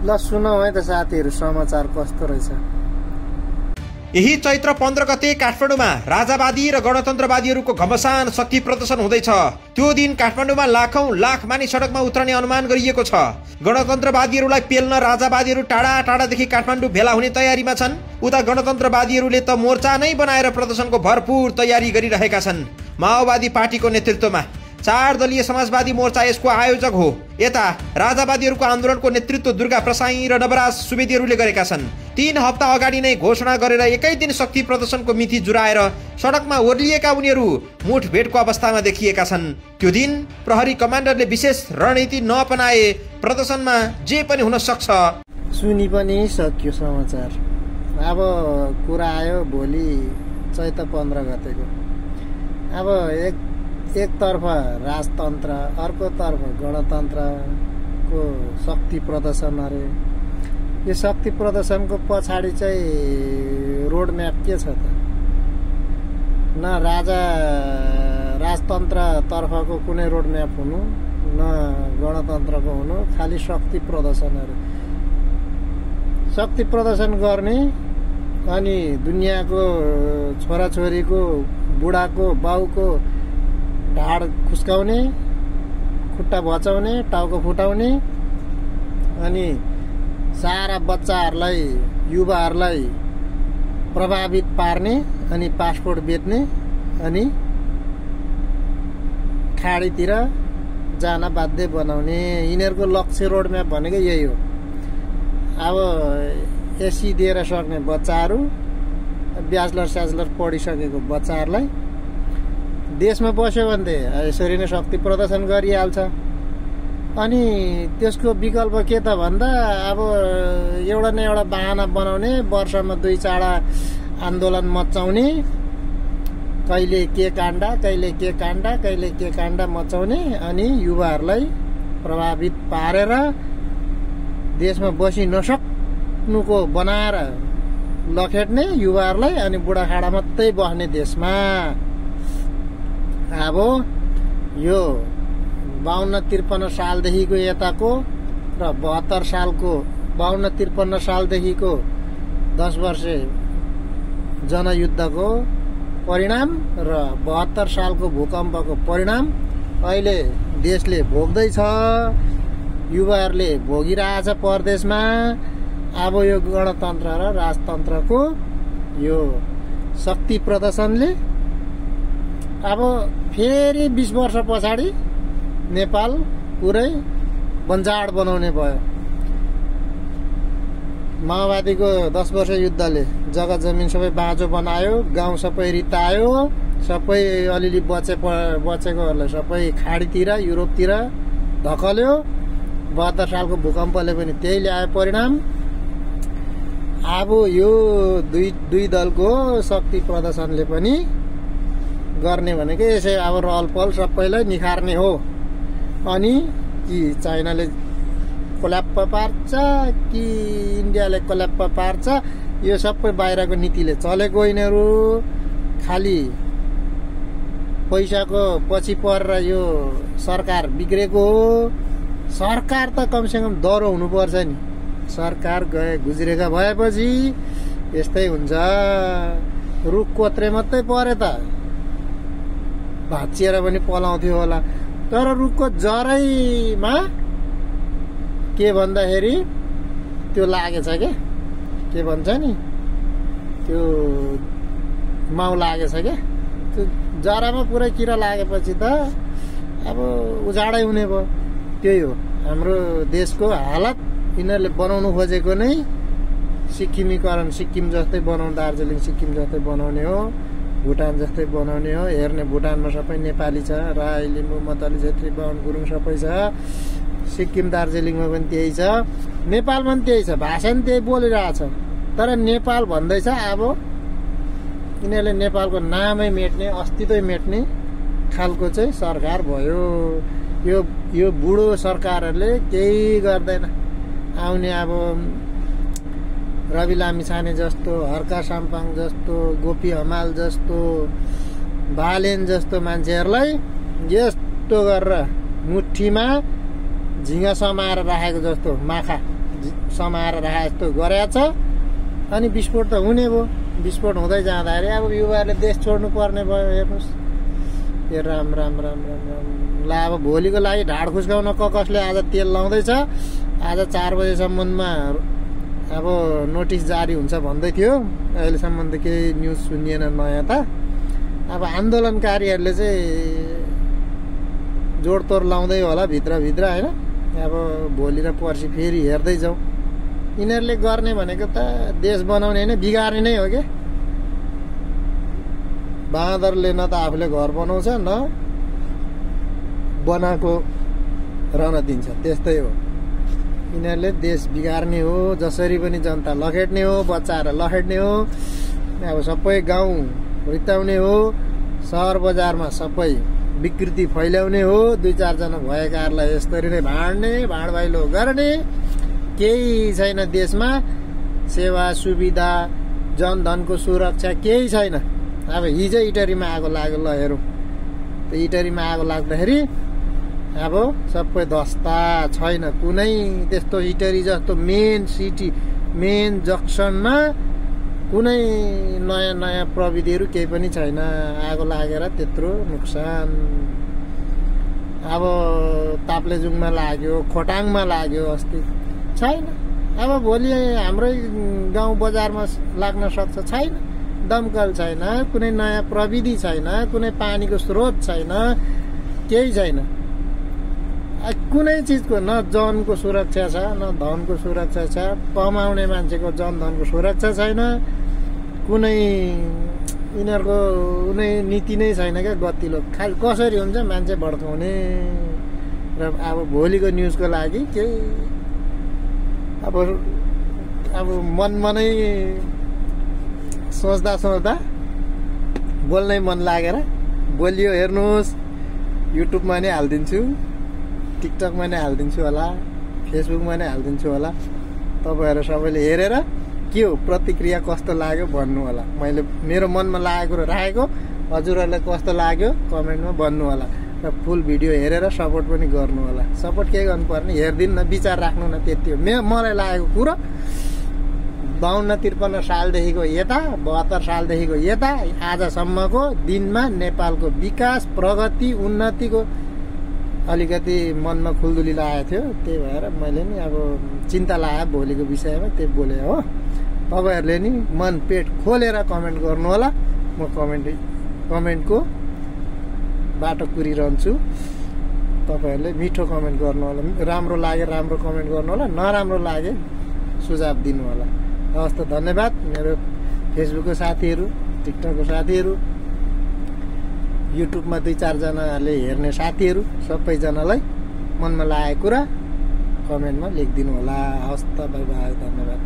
ल सुनौ है त साथीहरू समाचार कस्तो रहेछ। यही चैत्र 15 गते काठमाडौँमा राजावादी र गणतन्त्रवादीहरूको घमसान शक्ति प्रदर्शन हुँदैछ। त्यो दिन काठमाडौँमा लाखौं लाख मानिस सडकमा उत्रने अनुमान गरिएको छ। गणतन्त्रवादीहरूलाई पेल्न राजावादीहरू टाढा टाढादेखि काठमाडौँ भेला हुने तयारीमा छन्। उता गणतन्त्रवादीहरूले त मोर्चा नै बनाएर प्रदर्शनको भरपूर तयारी गरिरहेका छन्। माओवादी पार्टीको नेतृत्वमा 4 दलीय समाजवादी मोर्चा यसको आयोजक हो। यता राजावादीहरूको आन्दोलनको नेतृत्व दुर्गा प्रसाई र नवराज सुवेदीहरूले गरेका छन्। 3 हप्ता अगाडि नै घोषणा गरेर एकै दिन शक्ति प्रदर्शनको मिति जुराएर सडकमा ओर्लिएका उनीहरू मुठभेडको अवस्थामा देखिएका छन्। त्यो दिन प्रहरी कमान्डरले विशेष रणनीति नअपनाए प्रदर्शनमा जे पनि हुन सक्छ। सुनि पनि सक्यो समाचार। अब कुरा आयो भोलि चैत्र 15 गतेको। अब एकतर्फ राजतन्त्र, अर्कोतर्फ गणतन्त्रको शक्ति प्रदर्शन अरे। यो शक्ति प्रदर्शनको पछाडि चाहिँ रोड म्याप के छ त? न राजतन्त्रतर्फको कुनै रोड म्याप हुनु, न गणतन्त्रको हुनु, खालि शक्ति प्रदर्शन अरे। शक्ति प्रदर्शन गर्ने अनि दुनियाँको छोराछोरीको, बुढाको, बाउको ढाड खुस्काउने, खुट्टा भचाउने, टाउको फुटाउने, अनि सारा बच्चाहरूलाई, युवाहरूलाई प्रभावित पार्ने, अनि पासपोर्ट बेच्ने, अनि खाडीतिर जान बाध्य बनाउने, यिनीहरूको लक्ष्य रोडम्याप भनेको यही हो। अब एससी दिएर सक्ने बच्चाहरू, ब्याचलर पढिसकेको बच्चाहरूलाई देशमा बस्यो भने यसरी नै शक्ति प्रदर्शन गरिहाल्छ। अनि त्यसको विकल्प के त भन्दा अब एउटा न एउटा बहाना बनाउने, वर्षमा 2-4 आन्दोलन मचाउने, कहिले के काण्ड मचाउने, अनि युवाहरूलाई प्रभावित पारेर देशमा बसि नसक्नुको बनाएर लखेट्ने युवाहरूलाई, अनि बुढाखाडा मात्रै बस्ने देशमा। अब यो 52-53 सालदेखिको यताको र 52-53 सालदेखिको 10 वर्षे जनयुद्धको परिणाम र 72 सालको भूकम्पको परिणाम अहिले देशले भोग्दैछ, युवाहरूले भोगिरहेछ परदेशमा। अब यो गणतन्त्र र राजतन्त्रको यो शक्ति प्रदर्शनले अब फेरि 20 वर्ष पछाडि नेपाल पुरै बन्जाड बनाउने भयो। माओवादीको 10 वर्ष युद्धले जग्गा जमिन सबै बाँझो बनायो, गाउँ सबै रितायो, सबै अलिअलि बचेकोहरूलाई सबै खाडीतिर, युरोपतिर धकल्यो। 72 सालको भूकम्पले पनि त्यही ल्यायो परिणाम। अब यो दुई दलको शक्ति प्रदर्शनले पनि गर्ने भनेको यसै अब रहलपहल सबैलाई निखार्ने हो। अनि कि चाइनाले कोल्याप्प पार्छ कि इन्डियाले कोल्याप्प पार्छ, यो सबै बाहिरको नीतिले चलेको यिनीहरू खालि पैसाको पछि परेर यो सरकार बिग्रेको हो। सरकार त कमसेकम दह्रो हुनुपर्छ नि। सरकार गुज्रेका भएपछि यस्तै हुन्छ। रुख कोत्रे मात्रै परे त भाँचिएर पनि पलाउँथ्यो होला। तर रुखको जरैमा के भन्दाखेरि त्यो लागेछ के भन्छ नि, त्यो माउ लागेछ क्या। त्यो जरामा पुरै किरा लागेपछि त अब उजाडै हुने भयो। त्यही हो हाम्रो देशको हालत। यिनीहरूले बनाउनु खोजेको नै सिक्किमीकरण, सिक्किम जस्तै बनाउनु, दार्जिलिङ सिक्किम जस्तै बनाउने हो, भुटान जस्तै बनाउने हो। हेर्ने भुटानमा सबै नेपाली छ, राई, लिम्बू, मतली, छेत्री, बाहुन, गुरुङ सबै छ। सिक्किम दार्जिलिङमा पनि त्यही छ, नेपालमा पनि त्यही छ। भाषा पनि त्यही बोलिरहेछ। तर नेपाल भन्दैछ अब यिनीहरूले नेपालको नामै मेट्ने, अस्तित्वै मेट्ने खालको चाहिँ सरकार भयो। यो बुढो सरकारहरूले केही गर्दैन। आउने अब रवि लामिछाने जस्तो, हर्का साम्पाङ जस्तो, गोपी हमाल जस्तो, बालेन जस्तो मान्छेहरूलाई यस्तो गरेर मुठीमा झिङ्गा समाएर राखेको जस्तो, माखा समाएर राखे जस्तो गरेछ। अनि विस्फोट त हुने भयो। विस्फोट हुँदै जाँदाखेरि अब युवाहरूले देश छोड्नु पर्ने भयो। हेर्नुहोस् ए राम राम राम राम राम। ल अब भोलिको लागि ढाड खुस्काउन कसले आज तेल लाउँदैछ। आज 4 बजेसम्ममा अब नोटिस जारी हुन्छ भन्दै थियो। अहिलेसम्म त केही न्युज सुनिएन नयाँ त। अब आन्दोलनकारीहरूले चाहिँ जोडतोड लाउँदै होला भित्रभित्र होइन। अब भोलि र पर्सि फेरि हेर्दै जाउँ। यिनीहरूले गर्ने भनेको त देश बनाउने होइन बिगार्ने नै हो क्या। बाँदरले न त आफूले घर बनाउँछ न बनाएको रहन दिन्छ। त्यस्तै हो। यिनीहरूले देश बिगार्ने हो। जसरी पनि जनता लखेट्ने हो, बच्चाहरू लखेट्ने हो। अब सबै गाउँ रित्ताउने हो। सहर बजारमा सबै विकृति फैल्याउने हो। 2-4 जना भएकाहरूलाई यसरी नै भाँड्ने भाँडभाइलो गर्ने। केही छैन देशमा। सेवा सुविधा जनधनको सुरक्षा केही छैन। अब हिजो इटरीमा आगो लाग्यो। ल हेरौँ त्यो इटरीमा आगो लाग्दाखेरि अब सबै धस्ता छैन। कुनै त्यस्तो इटरी जस्तो मेन सिटी मेन जङ्सनमा कुनै नयाँ नयाँ प्रविधिहरू केही पनि छैन। आगो लागेर त्यत्रो नोक्सान। अब ताप्लेजुङमा लाग्यो, खोटाङमा लाग्यो अस्ति छैन। अब भोलि हाम्रै गाउँ बजारमा लाग्न सक्छ छैन। दमकल छैन, कुनै नयाँ प्रविधि छैन, कुनै पानीको स्रोत छैन, केही छैन। कुनै चिजको न जनको सुरक्षा छ न धनको सुरक्षा छ। कमाउने मान्छेको जनधनको सुरक्षा छैन। कुनै यिनीहरूको कुनै नीति नै छैन क्या। गतिलो खालि कसरी हुन्छ मान्छे भड्काउने। र अब भोलिको न्युजको लागि केही अब मनमा नै सोच्दा बोल्नै मन लागेर बोलियो। हेर्नुहोस् युट्युबमा नै हालिदिन्छु, टिकटकमा नै हालिदिन्छु होला, फेसबुकमा नै हालिदिन्छु होला। तपाईँहरू सबैले हेरेर के हो प्रतिक्रिया कस्तो लाग्यो भन्नु होला। मैले मेरो मनमा लागेको कुरो राखेको। हजुरहरूलाई कस्तो लाग्यो कमेन्टमा भन्नु होला। र फुल भिडियो हेरेर सपोर्ट पनि गर्नु होला। सपोर्ट केही गर्नुपर्ने हेरिदिनु न, विचार राख्नु न। त्यति हो मलाई लागेको कुरो। 52-53 सालदेखिको यता 72 सालदेखिको यता आजसम्मको दिनमा नेपालको विकास प्रगति उन्नतिको अलिकति मनमा खुल्दुली लागेको थियो। त्यही भएर मैले नि अब चिन्ता लाग्यो भोलिको विषयमा। त्यही बोले हो। तपाईँहरूले नि मन पेट खोलेर कमेन्ट गर्नु होला। म कमेन्टको बाटो कुरिरहन्छु। तपाईँहरूले मिठो कमेन्ट गर्नु होला। राम्रो लागे राम्रो कमेन्ट गर्नु होला, नराम्रो लागे सुझाव दिनु होला। हवस् त धन्यवाद। मेरो फेसबुकको साथीहरू, टिकटकको साथीहरू, युट्युबमा 2-4 जनाले हेर्ने साथीहरू सबैजनालाई मनमा लागेको कुरा कमेन्टमा लेखिदिनु होला। हवस् त बाई बाई, धन्यवाद।